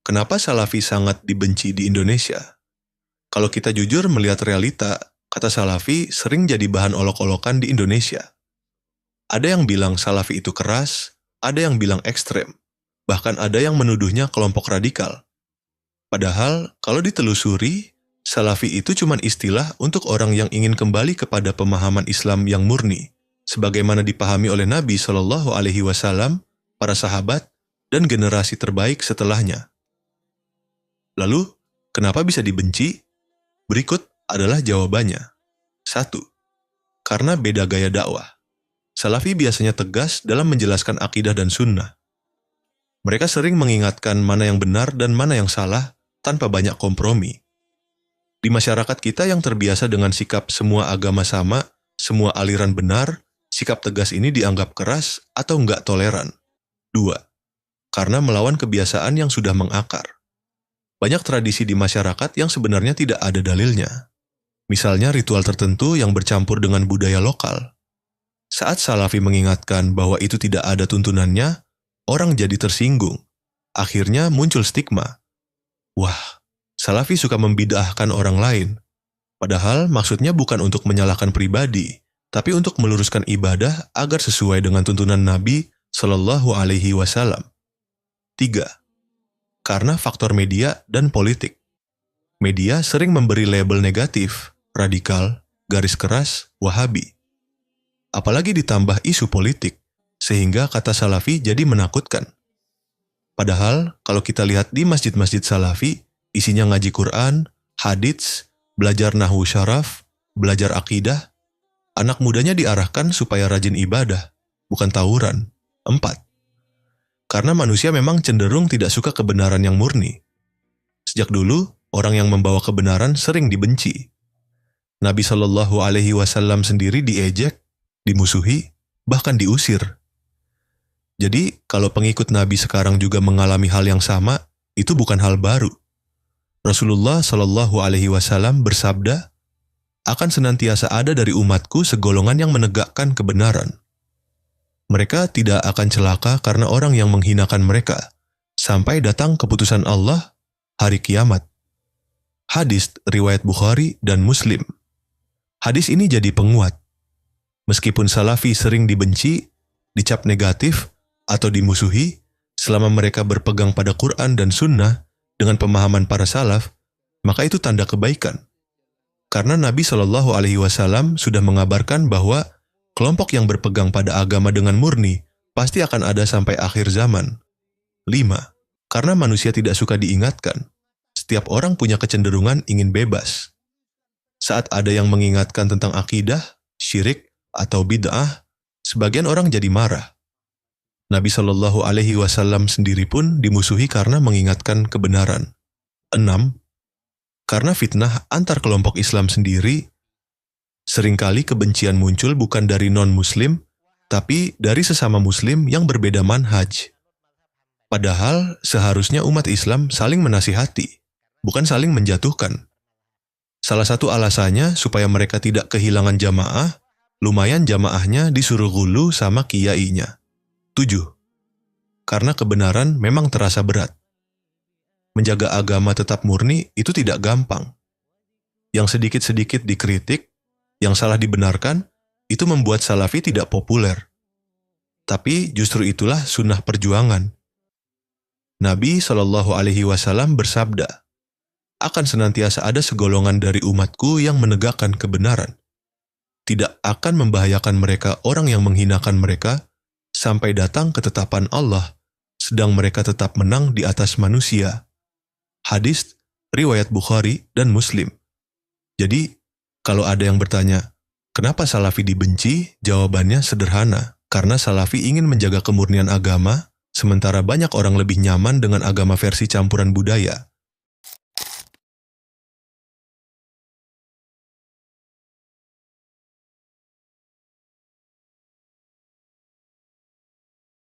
Kenapa Salafi sangat dibenci di Indonesia? Kalau kita jujur melihat realita, kata Salafi sering jadi bahan olok-olokan di Indonesia. Ada yang bilang Salafi itu keras, ada yang bilang ekstrem, bahkan ada yang menuduhnya kelompok radikal. Padahal, kalau ditelusuri, Salafi itu cuma istilah untuk orang yang ingin kembali kepada pemahaman Islam yang murni, sebagaimana dipahami oleh Nabi SAW, para sahabat, dan generasi terbaik setelahnya. Lalu, kenapa bisa dibenci? Berikut adalah jawabannya. 1. Karena beda gaya dakwah. Salafi biasanya tegas dalam menjelaskan akidah dan sunnah. Mereka sering mengingatkan mana yang benar dan mana yang salah tanpa banyak kompromi. Di masyarakat kita yang terbiasa dengan sikap semua agama sama, semua aliran benar, sikap tegas ini dianggap keras atau enggak toleran. 2. Karena melawan kebiasaan yang sudah mengakar. Banyak tradisi di masyarakat yang sebenarnya tidak ada dalilnya. Misalnya ritual tertentu yang bercampur dengan budaya lokal. Saat Salafi mengingatkan bahwa itu tidak ada tuntunannya, orang jadi tersinggung. Akhirnya muncul stigma. Wah, Salafi suka membid'ahkan orang lain. Padahal maksudnya bukan untuk menyalahkan pribadi, tapi untuk meluruskan ibadah agar sesuai dengan tuntunan Nabi SAW. 3. Karena faktor media dan politik. Media sering memberi label negatif, radikal, garis keras, wahabi. Apalagi ditambah isu politik, sehingga kata Salafi jadi menakutkan. Padahal, kalau kita lihat di masjid-masjid Salafi, isinya ngaji Quran, hadits, belajar nahwu syaraf, belajar akidah, anak mudanya diarahkan supaya rajin ibadah, bukan tawuran. 4. Karena manusia memang cenderung tidak suka kebenaran yang murni. Sejak dulu, orang yang membawa kebenaran sering dibenci. Nabi SAW sendiri diejek, dimusuhi, bahkan diusir. Jadi, kalau pengikut Nabi sekarang juga mengalami hal yang sama, itu bukan hal baru. Rasulullah SAW bersabda, akan senantiasa ada dari umatku segolongan yang menegakkan kebenaran. Mereka tidak akan celaka karena orang yang menghinakan mereka, sampai datang keputusan Allah hari kiamat. Hadis riwayat Bukhari dan Muslim. Hadis ini jadi penguat. Meskipun Salafi sering dibenci, dicap negatif, atau dimusuhi, selama mereka berpegang pada Quran dan Sunnah dengan pemahaman para salaf, maka itu tanda kebaikan. Karena Nabi SAW sudah mengabarkan bahwa kelompok yang berpegang pada agama dengan murni pasti akan ada sampai akhir zaman. 5. Karena manusia tidak suka diingatkan. Setiap orang punya kecenderungan ingin bebas. Saat ada yang mengingatkan tentang akidah, syirik, atau bid'ah, sebagian orang jadi marah. Nabi SAW sendiri pun dimusuhi karena mengingatkan kebenaran. 6. Karena fitnah antar kelompok Islam sendiri, seringkali kebencian muncul bukan dari non-muslim, tapi dari sesama muslim yang berbeda manhaj. Padahal seharusnya umat Islam saling menasihati, bukan saling menjatuhkan. Salah satu alasannya supaya mereka tidak kehilangan jamaah, lumayan jamaahnya disuruh gulu sama kiainya. 7. Karena kebenaran memang terasa berat. Menjaga agama tetap murni itu tidak gampang. Yang sedikit-sedikit dikritik, yang salah dibenarkan, itu membuat Salafi tidak populer. Tapi justru itulah sunnah perjuangan. Nabi SAW bersabda, akan senantiasa ada segolongan dari umatku yang menegakkan kebenaran. Tidak akan membahayakan mereka orang yang menghinakan mereka, sampai datang ketetapan Allah, sedang mereka tetap menang di atas manusia. Hadis riwayat Bukhari dan Muslim. Jadi, kalau ada yang bertanya, kenapa Salafi dibenci? Jawabannya sederhana, karena Salafi ingin menjaga kemurnian agama, sementara banyak orang lebih nyaman dengan agama versi campuran budaya.